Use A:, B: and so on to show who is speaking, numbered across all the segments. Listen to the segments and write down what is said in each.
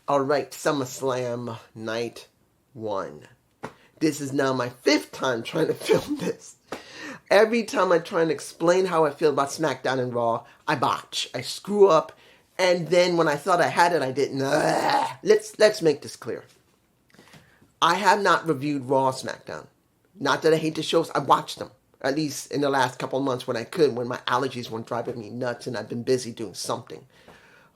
A: Alright, SummerSlam Night 1. This is now my 5th time trying to film this. Every time I try and explain how I feel about SmackDown and Raw, I botch. I screw up. And then when I thought I had it, I didn't. Let's make this clear. I have not reviewed Raw or SmackDown. Not that I hate the shows. I watched them. At least in the last couple of months when I could, when my allergies weren't driving me nuts and I've been busy doing something.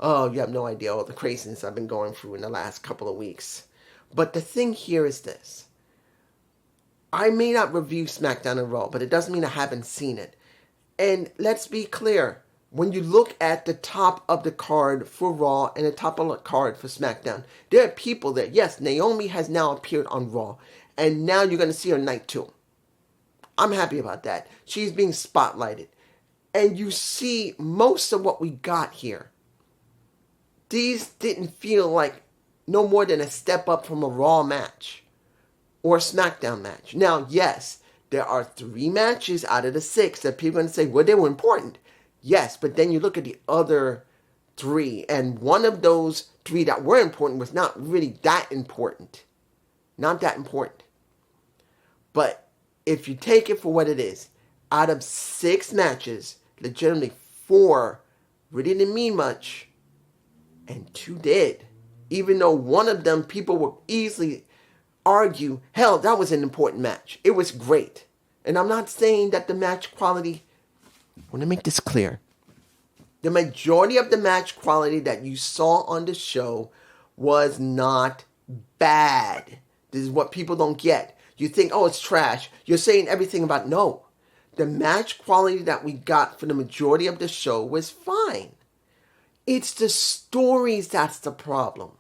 A: Oh, you have no idea all the craziness I've been going through in the last couple of weeks. But the thing here is this. I may not review SmackDown and Raw, but it doesn't mean I haven't seen it. And let's be clear. When you look at the top of the card for Raw and the top of the card for SmackDown, there are people there. Yes, Naomi has now appeared on Raw. And now you're going to see her night 2. I'm happy about that. She's being spotlighted. And you see most of what we got here. These didn't feel like no more than a step up from a Raw match or a SmackDown match. Now, yes, there are 3 matches out of the 6 that people are going to say, well, they were important. Yes, but then you look at the other 3, and one of those 3 that were important was not really that important. Not that important. But if you take it for what it is, out of 6 matches, legitimately 4 really didn't mean much. And 2 did. Even though one of them, people would easily argue, hell, that was an important match. It was great. And I'm not saying that the match quality, I want to make this clear. The majority of the match quality that you saw on the show was not bad. This is what people don't get. You think, oh, it's trash. You're saying everything about, no. The match quality that we got for the majority of the show was fine. It's the stories that's the problem.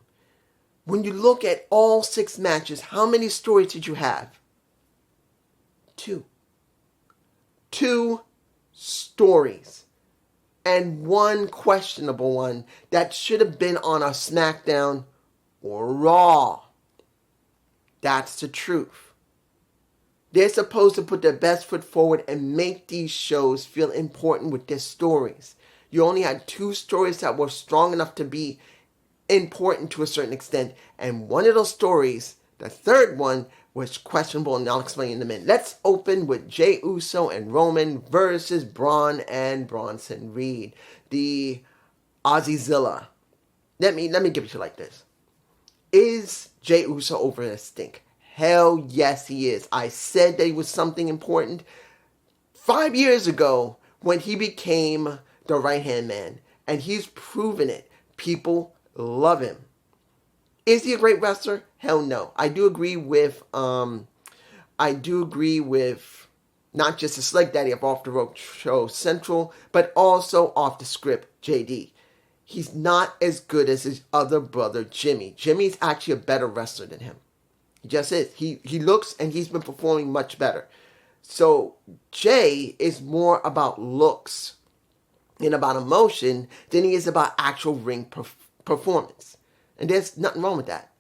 A: When you look at all 6 matches, how many stories did you have? 2. 2 stories. And 1 questionable one that should have been on a SmackDown or Raw. That's the truth. They're supposed to put their best foot forward and make these shows feel important with their stories. You only had 2 stories that were strong enough to be important to a certain extent. And one of those stories, the third one, was questionable, and I'll explain in a minute. Let's open with Jey Uso and Roman versus Braun and Bronson Reed. The Aussiezilla. Let me give it to you like this. Is Jey Uso over a stink? Hell yes, he is. I said that he was something important 5 years ago when he became the right-hand man. And he's proven it. People love him. Is he a great wrestler? Hell no. I do agree with not just the Sleg Daddy of Off the Rope Show Central, but also off the script, JD. He's not as good as his other brother, Jimmy. Jimmy's actually a better wrestler than him. He just is. He looks, and he's been performing much better. So Jay is more about looks and about emotion than he is about actual ring performance. And there's nothing wrong with that.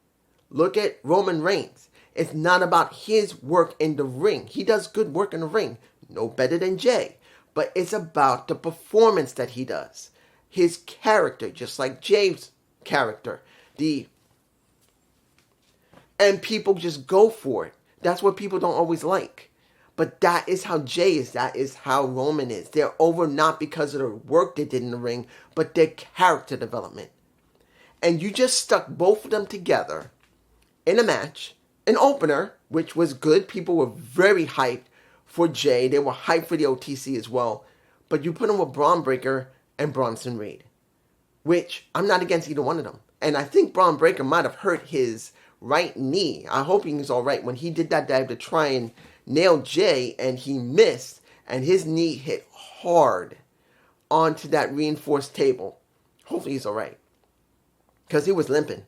A: Look at Roman Reigns. It's not about his work in the ring. He does good work in the ring. No better than Jay. But it's about the performance that he does. His character, just like Jay's character. And people just go for it. That's what people don't always like. But that is how Jay is. That is how Roman is. They're over not because of the work they did in the ring, but their character development. And you just stuck both of them together in a match, an opener, which was good. People were very hyped for Jay. They were hyped for the OTC as well. But you put them with Braun Breaker and Bronson Reed, which I'm not against either one of them. And I think Braun Breaker might have hurt his right knee. I hope he's all right when he did that dive to try and nail Jay, and he missed, and his knee hit hard onto that reinforced table. Hopefully he's all right, because he was limping.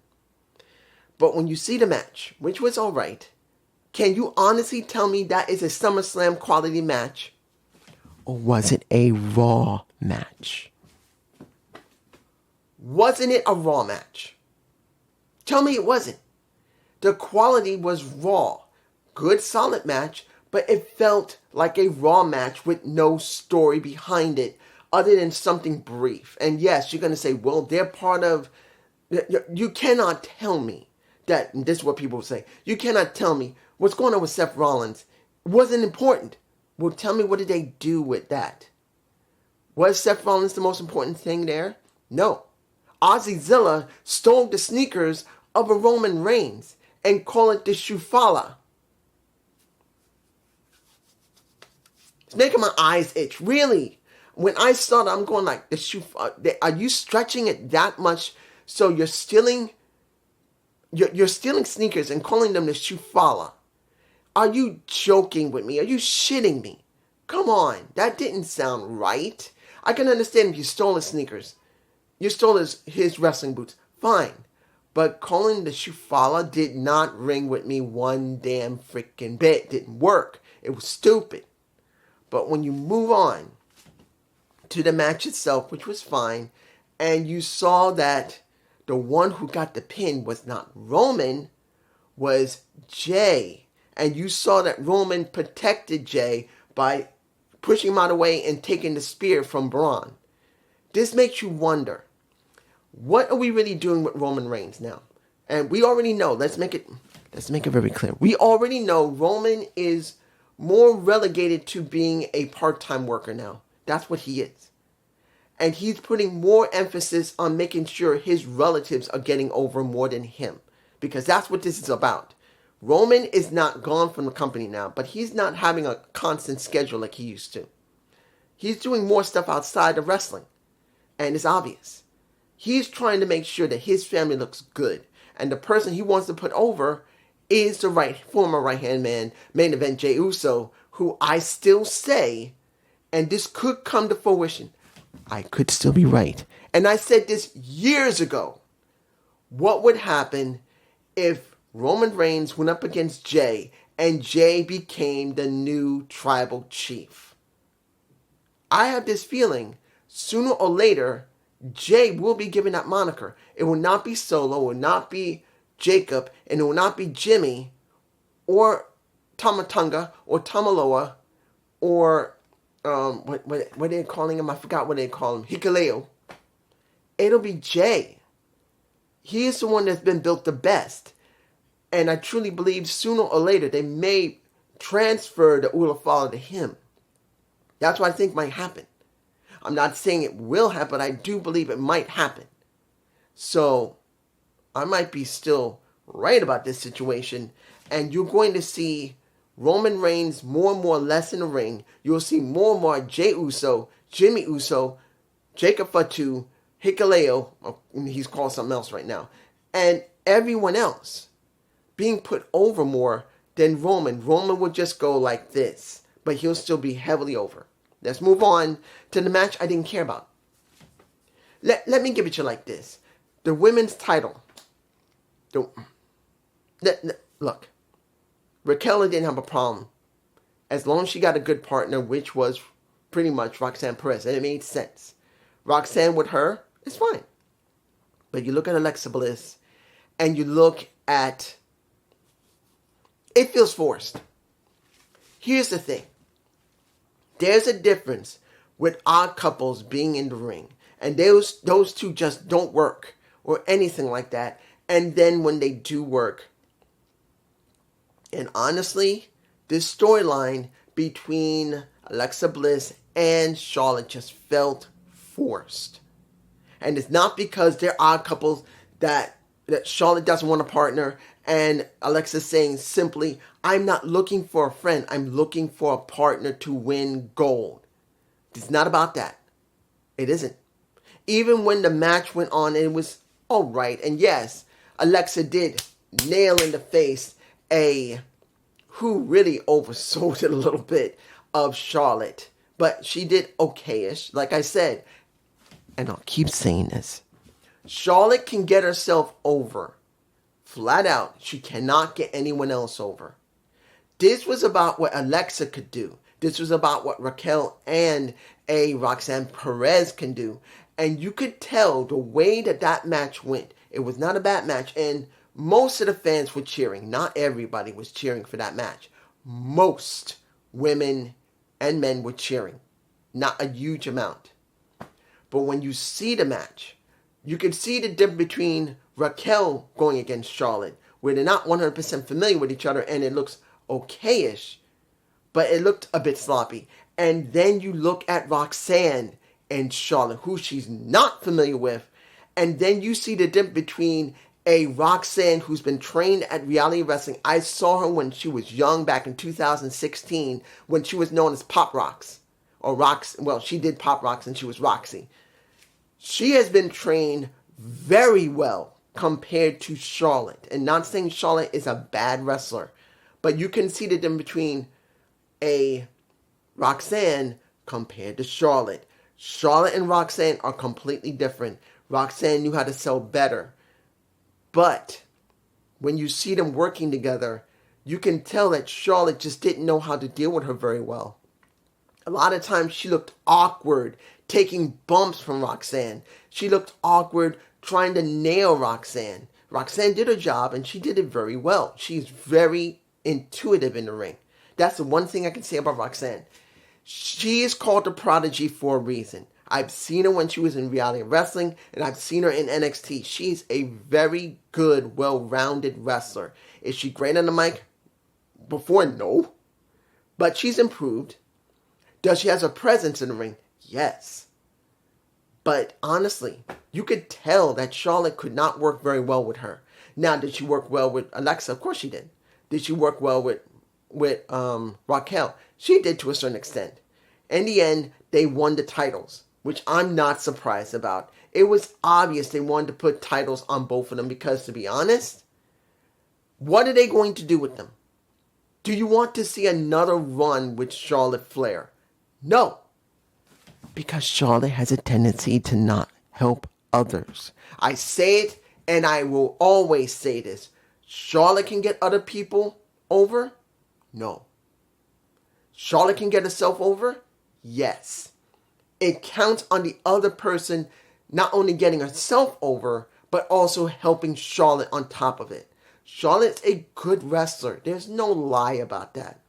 A: But when you see the match, which was all right, can you honestly tell me that is a SummerSlam quality match? Or was it a Raw match? Wasn't it a Raw match? Tell me it wasn't. The quality was Raw. Good, solid match, but it felt like a Raw match with no story behind it other than something brief. And yes, you're going to say, well, they're part of You cannot tell me that, this is what people say, you cannot tell me what's going on with Seth Rollins wasn't important. Well, tell me, what did they do with that? Was Seth Rollins the most important thing there? No. Ozzyzilla stole the sneakers of a Roman Reigns and called it the Shufala. It's making my eyes itch. Really? When I saw that, I'm going like, the Shufala, are you stretching it that much so you're stealing sneakers and calling them the Shufala? Are you joking with me? Are you shitting me? Come on, that didn't sound right. I can understand if you stole his sneakers. You stole his wrestling boots. Fine. But calling the Shufala did not ring with me one damn freaking bit. It didn't work. It was stupid. But when you move on to the match itself, which was fine, and you saw that the one who got the pin was not Roman, was Jay. And you saw that Roman protected Jay by pushing him out of the way and taking the spear from Braun. This makes you wonder, what are we really doing with Roman Reigns now? And we already know, let's make it very clear. We already know Roman is more relegated to being a part-time worker now. That's what he is. And he's putting more emphasis on making sure his relatives are getting over more than him. Because that's what this is about. Roman is not gone from the company now, but he's not having a constant schedule like he used to. He's doing more stuff outside of wrestling. And it's obvious. He's trying to make sure that his family looks good. And the person he wants to put over is the former right-hand man, main event Jey Uso, who I still say, and this could come to fruition, I could still be right. And I said this years ago. What would happen if Roman Reigns went up against Jey and Jey became the new tribal chief? I have this feeling sooner or later Jey will be given that moniker. It will not be Solo, it will not be Jacob, and it will not be Jimmy or Tamatonga or Tamaloa or what are they calling him? I forgot what they call him. Hikuleo. It'll be Jey. He is the one that's been built the best. And I truly believe sooner or later they may transfer the Ulafala to him. That's what I think might happen. I'm not saying it will happen. I do believe it might happen. So I might be still right about this situation. And you're going to see Roman Reigns more and more less in the ring. You'll see more and more Jey Uso, Jimmy Uso, Jacob Fatu, Hikuleo, he's called something else right now, and everyone else being put over more than Roman. Roman would just go like this, but he'll still be heavily over. Let's move on to the match I didn't care about. Let me give it to you like this. The women's title. Look, Raquel didn't have a problem as long as she got a good partner, which was pretty much Roxanne Perez, and it made sense. Roxanne with her, it's fine. But you look at Alexa Bliss, and you look at, it feels forced. Here's the thing. There's a difference with odd couples being in the ring. And those two just don't work or anything like that. And then when they do work. And honestly, this storyline between Alexa Bliss and Charlotte just felt forced. And it's not because they're odd couples that Charlotte doesn't want a partner and Alexa's saying simply, I'm not looking for a friend. I'm looking for a partner to win gold. It's not about that. It isn't. Even when the match went on, it was all right. And yes, Alexa did nail in the face who really oversold it a little bit of Charlotte. But she did okayish. Like I said, and I'll keep saying this, Charlotte can get herself over. Flat out, she cannot get anyone else over. This was about what Alexa could do. This was about what Raquel and Roxanne Perez can do. And you could tell the way that match went. It was not a bad match. And most of the fans were cheering. Not everybody was cheering for that match. Most women and men were cheering. Not a huge amount. But when you see the match, you can see the difference between Raquel going against Charlotte, where they're not 100% familiar with each other and it looks okayish, but it looked a bit sloppy. And then you look at Roxanne and Charlotte, who she's not familiar with, and then you see the difference between a Roxanne who's been trained at reality wrestling. I saw her when she was young back in 2016 when she was known as Pop Rocks. Or Rox, well, she did Pop Rocks and she was Roxy. She has been trained very well compared to Charlotte. And not saying Charlotte is a bad wrestler, but you can see the difference between a Roxanne compared to Charlotte. Charlotte and Roxanne are completely different. Roxanne knew how to sell better. But when you see them working together, you can tell that Charlotte just didn't know how to deal with her very well. A lot of times she looked awkward, taking bumps from Roxanne. She looked awkward trying to nail Roxanne. Roxanne did her job and she did it very well. She's very intuitive in the ring. That's the one thing I can say about Roxanne. She is called the Prodigy for a reason. I've seen her when she was in reality wrestling, and I've seen her in NXT. She's a very good, well-rounded wrestler. Is she great on the mic? Before, no. But she's improved. Does she have a presence in the ring? Yes. But honestly, you could tell that Charlotte could not work very well with her. Now, did she work well with Alexa? Of course she did. Did she work well with Raquel? She did to a certain extent. In the end, they won the titles, which I'm not surprised about. It was obvious they wanted to put titles on both of them because, to be honest, what are they going to do with them? Do you want to see another run with Charlotte Flair? No. Because Charlotte has a tendency to not help others. I say it, and I will always say this. Charlotte can get other people over? No. Charlotte can get herself over? Yes. It counts on the other person not only getting herself over, but also helping Charlotte on top of it. Charlotte's a good wrestler. There's no lie about that.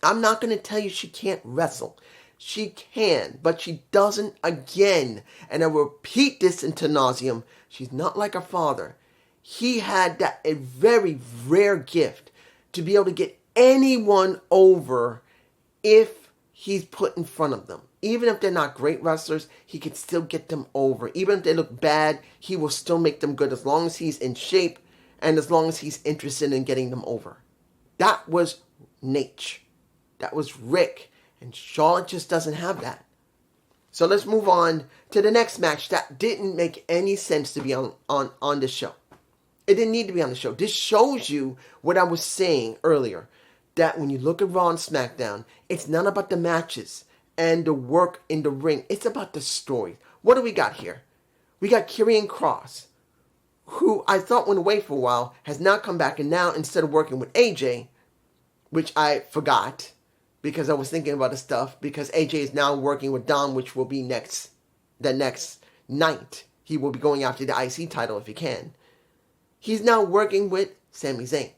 A: I'm not going to tell you she can't wrestle. She can, but she doesn't again. And I repeat this into nauseum. She's not like her father. He had a very rare gift to be able to get anyone over if he's put in front of them. Even if they're not great wrestlers, he can still get them over. Even if they look bad, he will still make them good as long as he's in shape and as long as he's interested in getting them over. That was Nate. That was Rick. And Charlotte just doesn't have that. So let's move on to the next match that didn't make any sense to be on the show. It didn't need to be on the show. This shows you what I was saying earlier. That when you look at Raw and SmackDown, it's not about the matches and the work in the ring. It's about the story. What do we got here? We got Karrion Kross, who I thought went away for a while, has now come back, and now instead of working with AJ, which I forgot because I was thinking about the stuff, because AJ is now working with Dom, which will be the next night. He will be going after the IC title if he can. He's now working with Sami Zayn.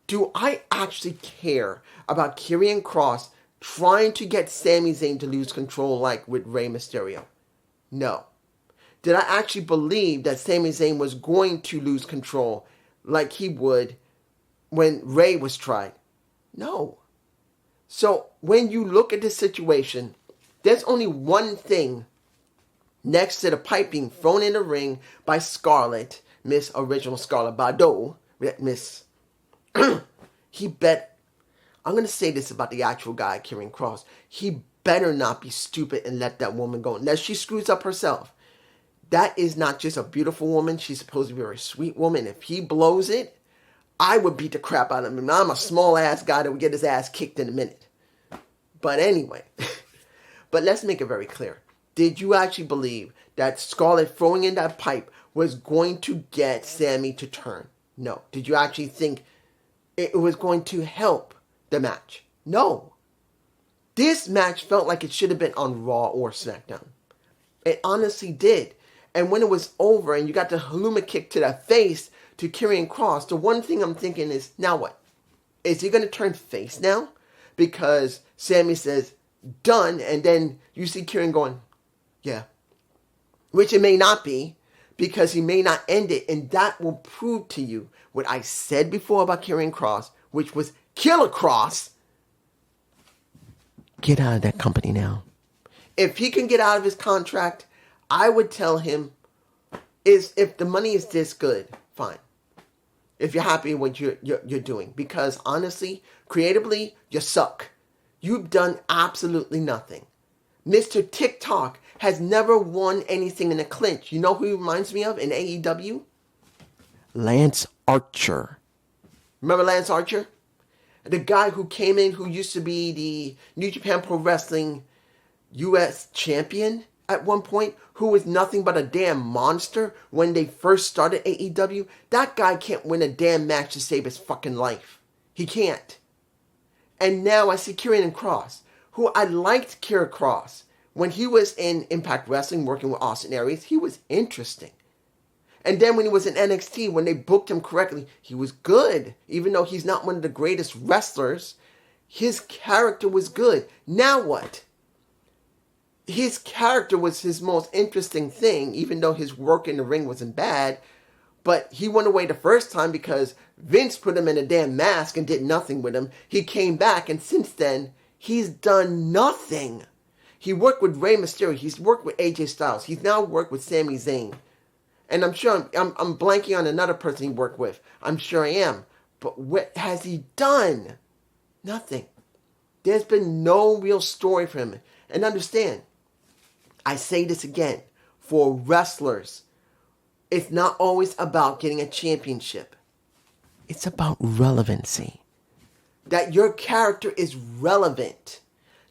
A: Do I actually care about Karrion Kross trying to get Sami Zayn to lose control like with Rey Mysterio? No. Did I actually believe that Sami Zayn was going to lose control like he would when Rey was tried? No. So when you look at this situation, there's only one thing next to the pipe being thrown in the ring by Scarlett, Miss Original Scarlett Bordeaux, Miss... he bet... I'm going to say this about the actual guy, Karrion Kross. He better not be stupid and let that woman go unless she screws up herself. That is not just a beautiful woman. She's supposed to be a very sweet woman. If he blows it, I would beat the crap out of him. I'm a small-ass guy that would get his ass kicked in a minute. But anyway, but let's make it very clear. Did you actually believe that Scarlett throwing in that pipe was going to get Sami to turn? No. Did you actually think it was going to help the match? No. This match felt like it should have been on Raw or SmackDown. It honestly did. And when it was over and you got the Halloumi kick to the face to Karrion Kross, the one thing I'm thinking is, now what? Is he going to turn face now? Because Sami says, done, and then you see Karrion going, yeah. Which it may not be, because he may not end it, and that will prove to you what I said before about Karrion Kross, which was Killer Kross. Get out of that company now. If he can get out of his contract, I would tell him, if the money is this good, fine. If you're happy with what you're doing. Because honestly, creatively, you suck. You've done absolutely nothing. Mr. TikTok has never won anything in a clinch. You know who he reminds me of in AEW? Lance Archer. Remember Lance Archer? The guy who came in, who used to be the New Japan Pro Wrestling U.S. champion at one point, who was nothing but a damn monster when they first started AEW. That guy can't win a damn match to save his fucking life. He can't. And now I see Karrion Kross, who I liked Karrion Kross. When he was in Impact Wrestling working with Austin Aries, he was interesting. And then when he was in NXT, when they booked him correctly, he was good. Even though he's not one of the greatest wrestlers, his character was good. Now what? His character was his most interesting thing, even though his work in the ring wasn't bad. But he went away the first time because Vince put him in a damn mask and did nothing with him. He came back, and since then, he's done nothing. He worked with Rey Mysterio. He's worked with AJ Styles. He's now worked with Sami Zayn. And I'm sure I'm blanking on another person he worked with. I'm sure I am. But what has he done? Nothing. There's been no real story for him. And understand, I say this again, for wrestlers, it's not always about getting a championship. It's about relevancy. That your character is relevant.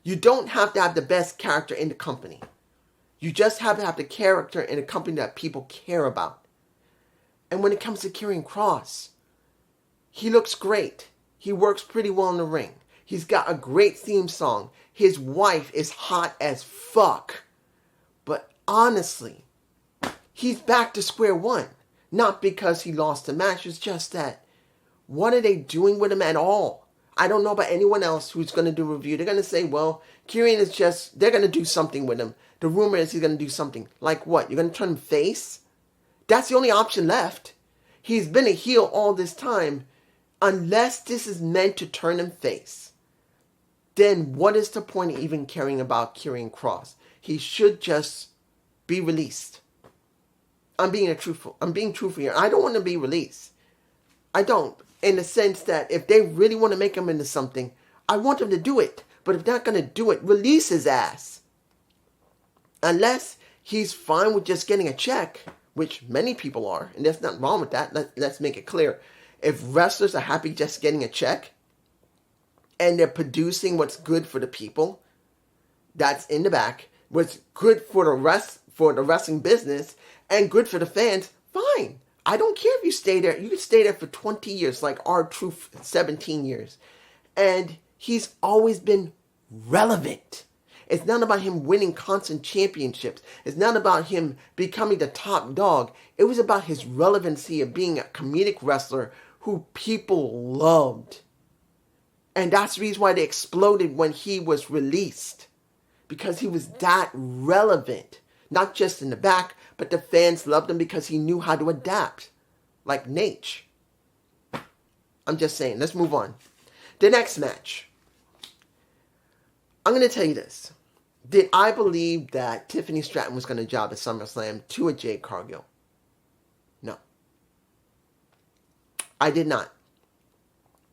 A: You don't have to have the best character in the company. You just have to have the character in a company that people care about. And when it comes to Karrion Kross, he looks great. He works pretty well in the ring. He's got a great theme song. His wife is hot as fuck. But honestly, he's back to square one. Not because he lost the match. It's just that, what are they doing with him at all? I don't know about anyone else who's going to do a review. They're going to say, well, Karrion is just, they're going to do something with him. The rumor is he's going to do something. Like what? You're going to turn him face? That's the only option left. He's been a heel all this time. Unless this is meant to turn him face, then what is the point of even caring about Karrion Kross? He should just be released. I'm being truthful here. I don't want to be released. I don't. In the sense that if they really want to make him into something, I want them to do it. But if they're not going to do it, release his ass. Unless he's fine with just getting a check, which many people are, and there's nothing wrong with that. Let's make it clear. If wrestlers are happy just getting a check, and they're producing what's good for the people, that's in the back, what's good for the wrestling business, and good for the fans, fine. I don't care if you stay there. You could stay there for 20 years, like R-Truth, 17 years. And he's always been relevant. It's not about him winning constant championships. It's not about him becoming the top dog. It was about his relevancy of being a comedic wrestler who people loved. And that's the reason why they exploded when he was released. Because he was that relevant. Not just in the back, but the fans loved him because he knew how to adapt. Like Nate. I'm just saying. Let's move on. The next match. I'm going to tell you this. Did I believe that Tiffany Stratton was going to job at SummerSlam to a Jade Cargill? No. I did not.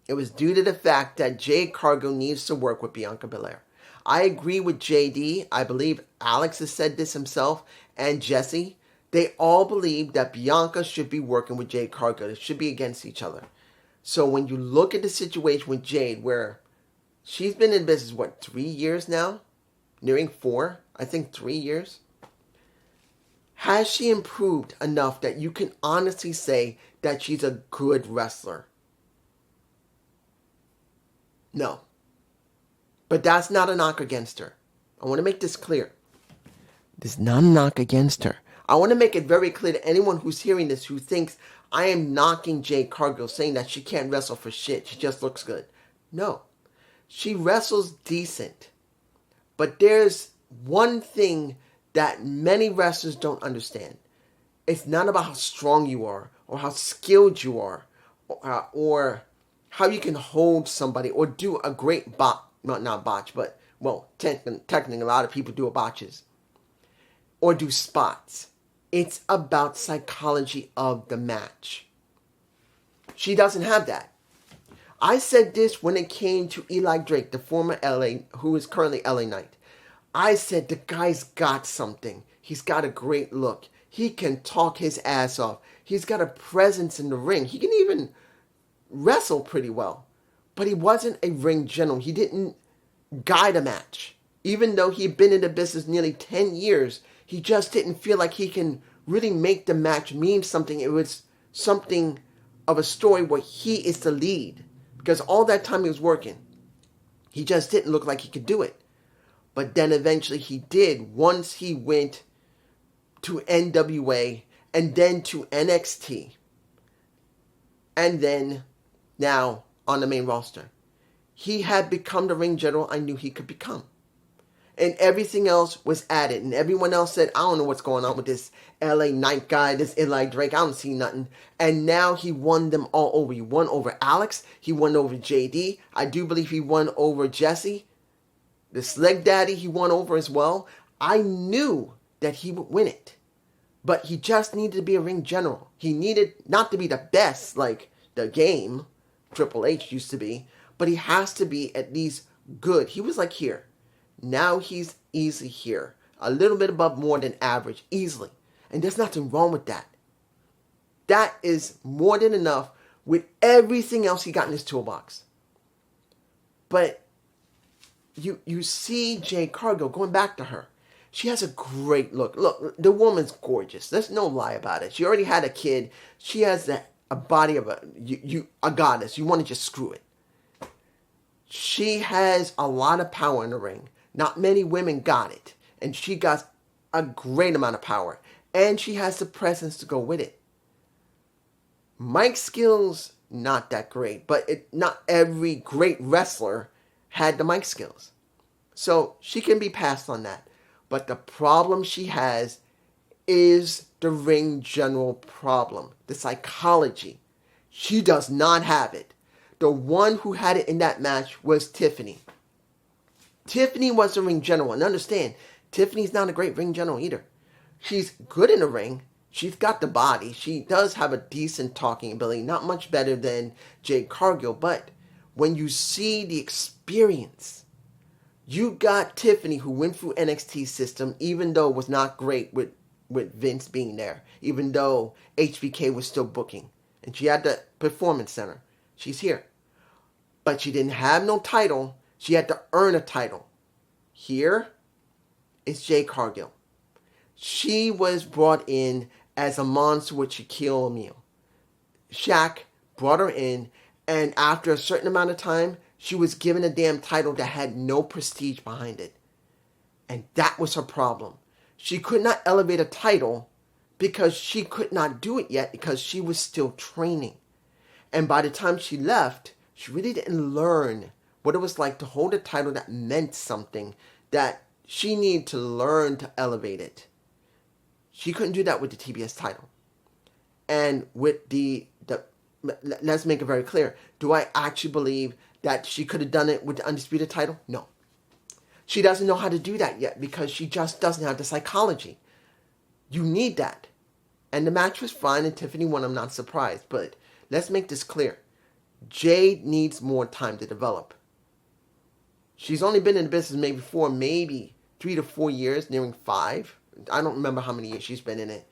A: It was due to the fact that Jade Cargill needs to work with Bianca Belair. I agree with JD. I believe Alex has said this himself, and Jesse. They all believe that Bianca should be working with Jade Cargill. They should be against each other. So when you look at the situation with Jade, where she's been in business, 3 years now? Nearing 4? I think 3 years. Has she improved enough that you can honestly say that she's a good wrestler? No. But that's not a knock against her. I want to make this clear. This is not a knock against her. I want to make it very clear to anyone who's hearing this who thinks I am knocking Jade Cargill, saying that she can't wrestle for shit. She just looks good. No. She wrestles decent. But there's one thing that many wrestlers don't understand. It's not about how strong you are or how skilled you are or how you can hold somebody or do a great not botch, but, well, technically a lot of people do a botches or do spots. It's about psychology of the match. She doesn't have that. I said this when it came to Eli Drake, the former LA, who is currently LA Knight. I said the guy's got something. He's got a great look. He can talk his ass off. He's got a presence in the ring. He can even wrestle pretty well. But he wasn't a ring general. He didn't guide a match. Even though he'd been in the business nearly 10 years, he just didn't feel like he can really make the match mean something. It was something of a story where he is the lead. Because all that time he was working, he just didn't look like he could do it. But then eventually he did once he went to NWA and then to NXT. And then now on the main roster. He had become the ring general I knew he could become. And everything else was added. And everyone else said, I don't know what's going on with this LA Knight guy, this Eli Drake. I don't see nothing. And now he won them all over. He won over Alex. He won over JD. I do believe he won over Jesse. The Sleg Daddy he won over as well. I knew that he would win it. But he just needed to be a ring general. He needed not to be the best like the game, Triple H used to be. But he has to be at least good. He was like here. Now he's easily here. A little bit above more than average. Easily. And there's nothing wrong with that. That is more than enough with everything else he got in his toolbox. But you see Jade Cargill, going back to her. She has a great look. Look, the woman's gorgeous. There's no lie about it. She already had a kid. She has a body of a goddess. You want to just screw it. She has a lot of power in the ring. Not many women got it. And she got a great amount of power. And she has the presence to go with it. Mike's skills, not that great. But not every great wrestler had the mic skills. So she can be passed on that. But the problem she has is the ring general problem. The psychology. She does not have it. The one who had it in that match was Tiffany. Tiffany was the ring general. And understand, Tiffany's not a great ring general either. She's good in the ring. She's got the body. She does have a decent talking ability. Not much better than Jade Cargill. But when you see the experience, you got Tiffany who went through NXT system, even though it was not great with Vince being there. Even though HBK was still booking. And she had the Performance Center. She's here. But she didn't have no title. She had to earn a title. Here is Jade Cargill. She was brought in as a monster with Shaquille O'Neal. Shaq brought her in, and after a certain amount of time, she was given a damn title that had no prestige behind it. And that was her problem. She could not elevate a title because she could not do it yet because she was still training. And by the time she left, she really didn't learn what it was like to hold a title that meant something, that she needed to learn to elevate it. She couldn't do that with the TBS title. And with the let's make it very clear. Do I actually believe that she could have done it with the Undisputed title? No. She doesn't know how to do that yet because she just doesn't have the psychology. You need that. And the match was fine and Tiffany won. I'm not surprised. But let's make this clear. Jade needs more time to develop. She's only been in the business maybe 3 to 4 years, nearing 5. I don't remember how many years she's been in it.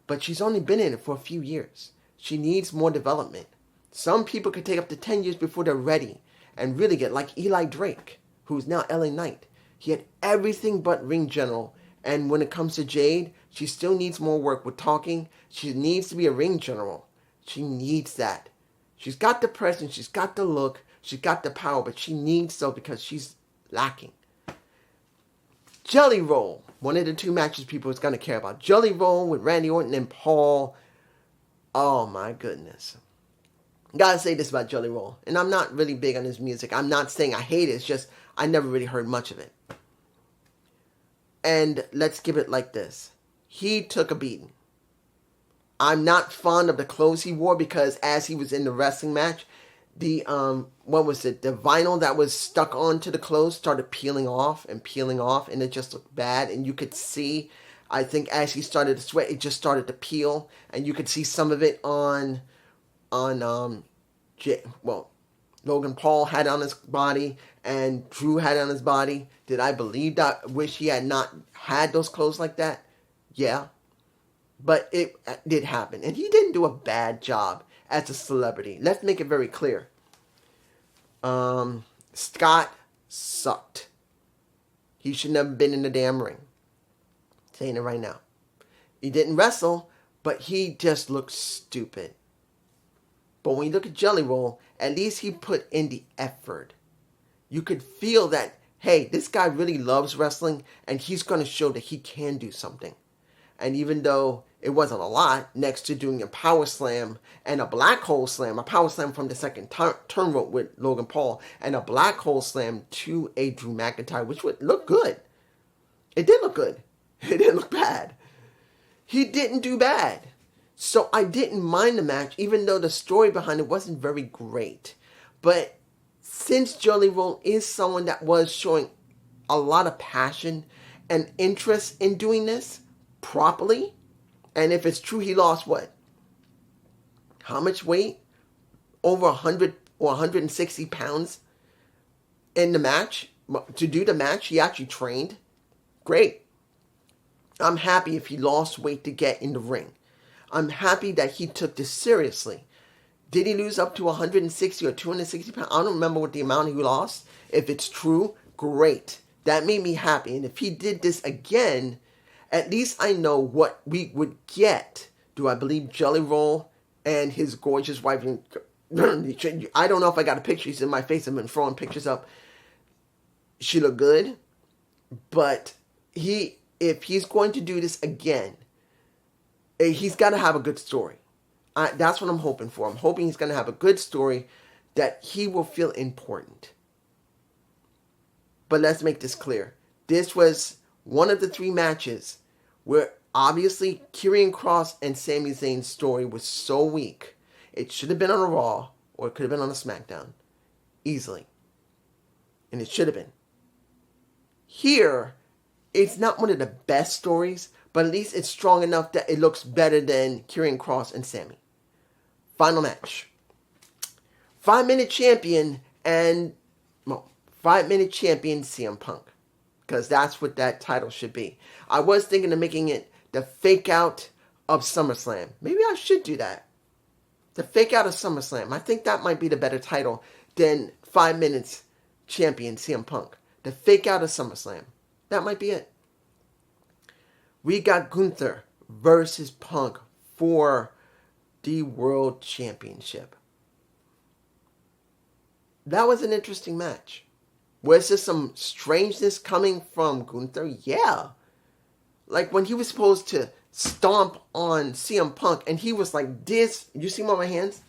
A: But she's only been in it for a few years. She needs more development. Some people could take up to 10 years before they're ready and really get like Eli Drake, who's now LA Knight. He had everything but ring general. And when it comes to Jade, she still needs more work with talking. She needs to be a ring general. She needs that. She's got the presence, she's got the look, she's got the power, but she needs so because she's lacking. Jellyroll, one of the two matches people is going to care about. Jellyroll with Randy Orton and Paul. Oh my goodness. Gotta say this about Jellyroll. And I'm not really big on his music. I'm not saying I hate it, it's just I never really heard much of it. And let's give it like this. He took a beating. I'm not fond of the clothes he wore because as he was in the wrestling match, the what was it? The vinyl that was stuck onto the clothes started peeling off, and it just looked bad. And you could see, I think, as he started to sweat, it just started to peel, and you could see some of it on Logan Paul had it on his body, and Drew had it on his body. Did I believe that? Wish he had not had those clothes like that? Yeah. But it did happen. And he didn't do a bad job as a celebrity. Let's make it very clear. Scott sucked. He should never been in the damn ring. Saying it right now. He didn't wrestle, but he just looked stupid. But when you look at Jellyroll, at least he put in the effort. You could feel that, hey, this guy really loves wrestling, and he's going to show that he can do something. And even though it wasn't a lot, next to doing a power slam and a black hole slam, a power slam from the second turn rope with Logan Paul, and a black hole slam to a Drew McIntyre, which would look good. It did look good. It didn't look bad. He didn't do bad. So I didn't mind the match, even though the story behind it wasn't very great. But since Jellyroll is someone that was showing a lot of passion and interest in doing this properly, and if it's true he lost what? How much weight? Over 100 or 160 pounds in the match? To do the match, he actually trained. Great. I'm happy if he lost weight to get in the ring. I'm happy that he took this seriously. Did he lose up to 160 or 260 pounds? I don't remember what the amount he lost. If it's true, great. That made me happy. And if he did this again, at least I know what we would get. Do I believe Jellyroll and his gorgeous wife? I don't know if I got a picture. She's in my face. I've been throwing pictures up. She looked good. But if he's going to do this again, he's got to have a good story. That's what I'm hoping for. I'm hoping he's going to have a good story that he will feel important. But let's make this clear. This was one of the 3 matches where obviously Karrion Kross and Sami Zayn's story was so weak. It should have been on a Raw or it could have been on a SmackDown. Easily. And it should have been. Here, it's not one of the best stories, but at least it's strong enough that it looks better than Karrion Kross and Sami. Final match. 5-minute champion and 5-minute champion CM Punk. Because that's what that title should be. I was thinking of making it the fake out of SummerSlam. Maybe I should do that. The fake out of SummerSlam. I think that might be the better title than 5 minutes champion CM Punk. The fake out of SummerSlam. That might be it. We got Gunther versus Punk for the World Championship. That was an interesting match. Was there some strangeness coming from Gunther? Yeah. Like when he was supposed to stomp on CM Punk and he was like this, you see my hands?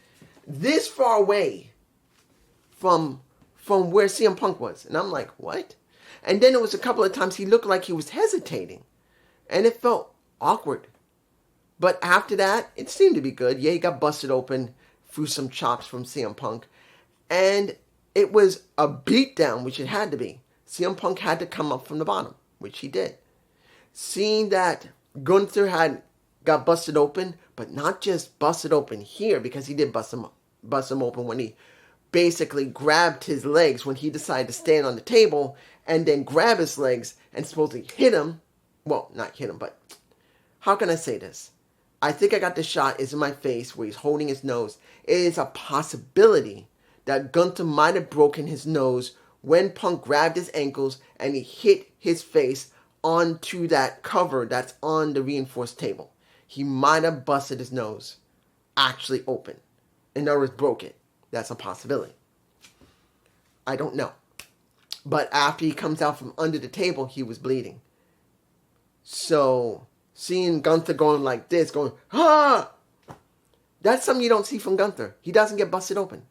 A: This far away from where CM Punk was. And I'm like, what? And then it was a couple of times he looked like he was hesitating. And it felt awkward. But after that, it seemed to be good. Yeah, he got busted open through some chops from CM Punk. And it was a beatdown, which it had to be. CM Punk had to come up from the bottom, which he did. Seeing that Gunther got busted open, but not just busted open here, because he did bust him open when he basically grabbed his legs when he decided to stand on the table and then grab his legs and supposedly hit him. Well, not hit him, but how can I say this? I think I got the shot is in my face where he's holding his nose. It is a possibility that Gunther might have broken his nose when Punk grabbed his ankles and he hit his face onto that cover that's on the reinforced table. He might have busted his nose actually open. In other words, broke it. That's a possibility. I don't know. But after he comes out from under the table, he was bleeding. So, seeing Gunther going like this, going, ah! That's something you don't see from Gunther. He doesn't get busted open.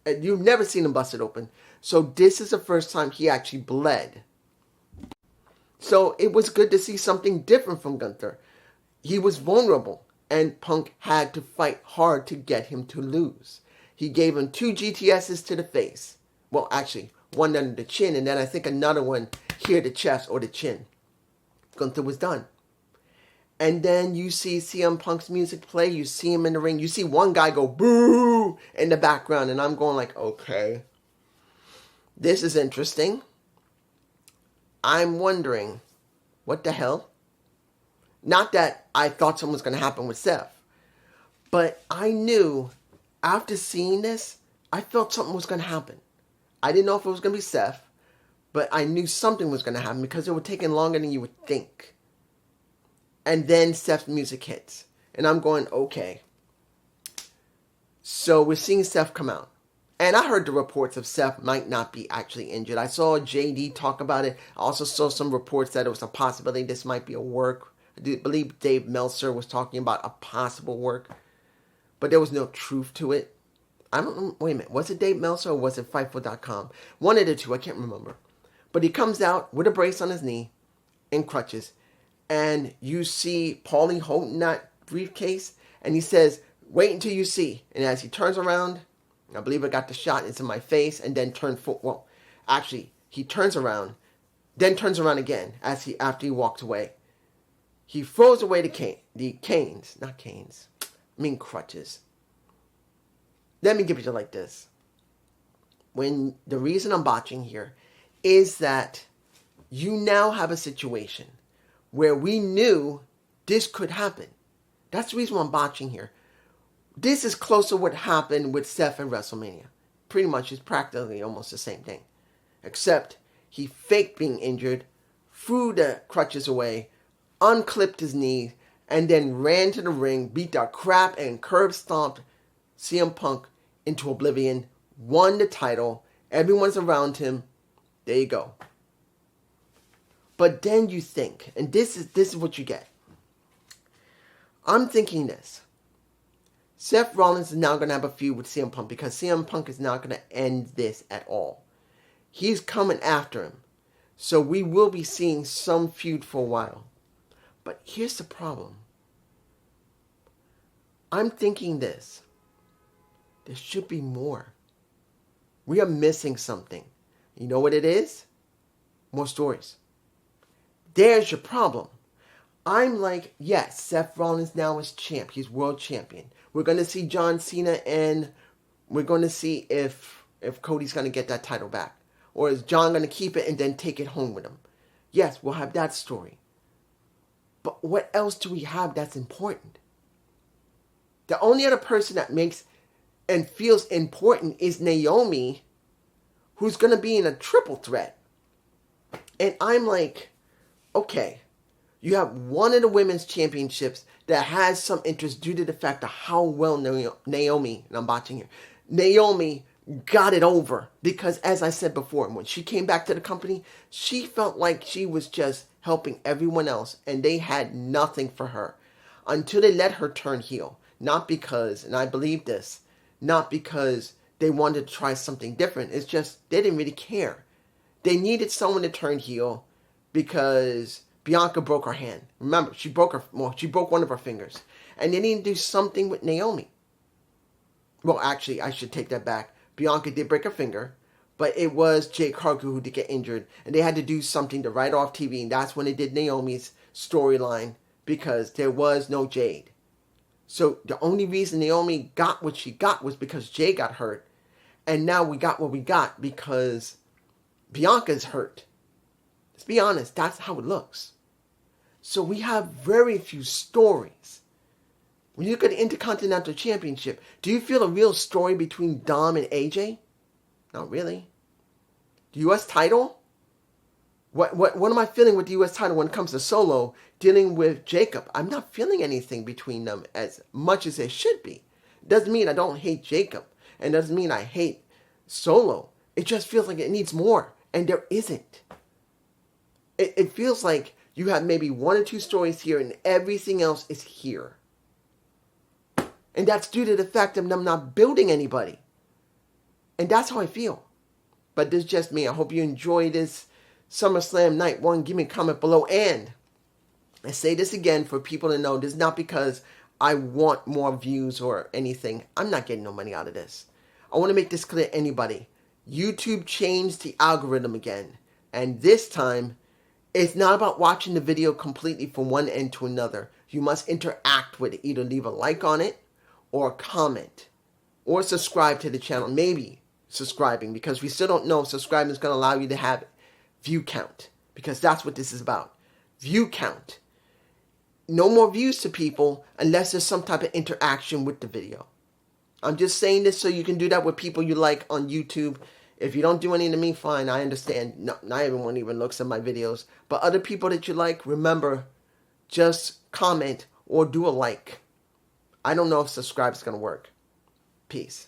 A: You've never seen him busted open. So this is the first time he actually bled. So it was good to see something different from Gunther. He was vulnerable. and Punk had to fight hard to get him to lose. He gave him 2 GTSs to the face. Well, actually, one under the chin, and then I think another one here, the chest or the chin. Gunther was done. And then you see CM Punk's music play. You see him in the ring. You see one guy go boo in the background. And I'm going like, okay, this is interesting. I'm wondering, what the hell? Not that I thought something was going to happen with Seth. But I knew after seeing this, I felt something was going to happen. I didn't know if it was going to be Seth. But I knew something was going to happen because it would take longer than you would think. And then Seth's music hits. And I'm going, okay. So we're seeing Seth come out. And I heard the reports of Seth might not be actually injured. I saw JD talk about it. I also saw some reports that it was a possibility this might be a work. I believe Dave Meltzer was talking about a possible work. But there was no truth to it. I don't know. Wait a minute. Was it Dave Meltzer or was it Fightful.com? One of the two. I can't remember. But he comes out with a brace on his knee and crutches. And you see Paulie holding that briefcase. And he says, wait until you see. And as he turns around, I believe I got the shot. It's in my face. And then he turns around. Then turns around again after he walks away. He throws away the crutches. Let me give it to you like this. The reason I'm botching here is that you now have a situation where we knew this could happen. That's the reason why I'm botching here. This is close to what happened with Seth in WrestleMania. Pretty much it's practically almost the same thing. Except he faked being injured, threw the crutches away, unclipped his knee, and then ran to the ring, beat the crap and curb stomped CM Punk into oblivion, won the title, everyone's around him. There you go. But then you think, and this is what you get. I'm thinking this. Seth Rollins is now going to have a feud with CM Punk because CM Punk is not going to end this at all. He's coming after him. So we will be seeing some feud for a while. But here's the problem. I'm thinking this. There should be more. We are missing something. You know what it is? More stories. There's your problem. I'm like, yes, Seth Rollins now is champ. He's world champion. We're going to see John Cena and we're going to see if Cody's going to get that title back. Or is John going to keep it and then take it home with him? Yes, we'll have that story. But what else do we have that's important? The only other person that makes and feels important is Naomi, who's going to be in a triple threat. And I'm like, okay, you have one of the women's championships that has some interest due to the fact of how well Naomi, and I'm botching here, Naomi got it over. Because as I said before, when she came back to the company, she felt like she was just helping everyone else and they had nothing for her until they let her turn heel. Not because, and I believe this, not because they wanted to try something different. It's just they didn't really care. They needed someone to turn heel because Bianca broke her hand. Remember, she broke one of her fingers. And they needed to do something with Naomi. Well, actually, I should take that back. Bianca did break her finger, but it was Jake Hager who did get injured. And they had to do something to write off TV. And that's when they did Naomi's storyline because there was no Jade. So the only reason Naomi got what she got was because Jay got hurt. And now we got what we got because Bianca's hurt. Let's be honest, that's how it looks. So we have very few stories. When you look at the Intercontinental Championship, do you feel a real story between Dom and AJ? Not really. The U.S. title? What am I feeling with the U.S. title when it comes to Solo dealing with Jacob? I'm not feeling anything between them as much as there should be. Doesn't mean I don't hate Jacob. And doesn't mean I hate Solo. It just feels like it needs more. And there isn't. It feels like you have maybe one or two stories here and everything else is here. And that's due to the fact of them not building anybody. And that's how I feel. But this is just me. I hope you enjoy this SummerSlam Night 1. Give me a comment below. And I say this again for people to know. This is not because I want more views or anything. I'm not getting no money out of this. I want to make this clear to anybody. YouTube changed the algorithm again. And this time, it's not about watching the video completely from one end to another. You must interact with it. Either leave a like on it or comment or subscribe to the channel. Maybe subscribing, because we still don't know if subscribing is going to allow you to have view count, because that's what this is about. View count. No more views to people unless there's some type of interaction with the video. I'm just saying this so you can do that with people you like on YouTube. If you don't do any to me, fine, I understand. No, not everyone even looks at my videos. But other people that you like, remember, just comment or do a like. I don't know if subscribe is going to work. Peace.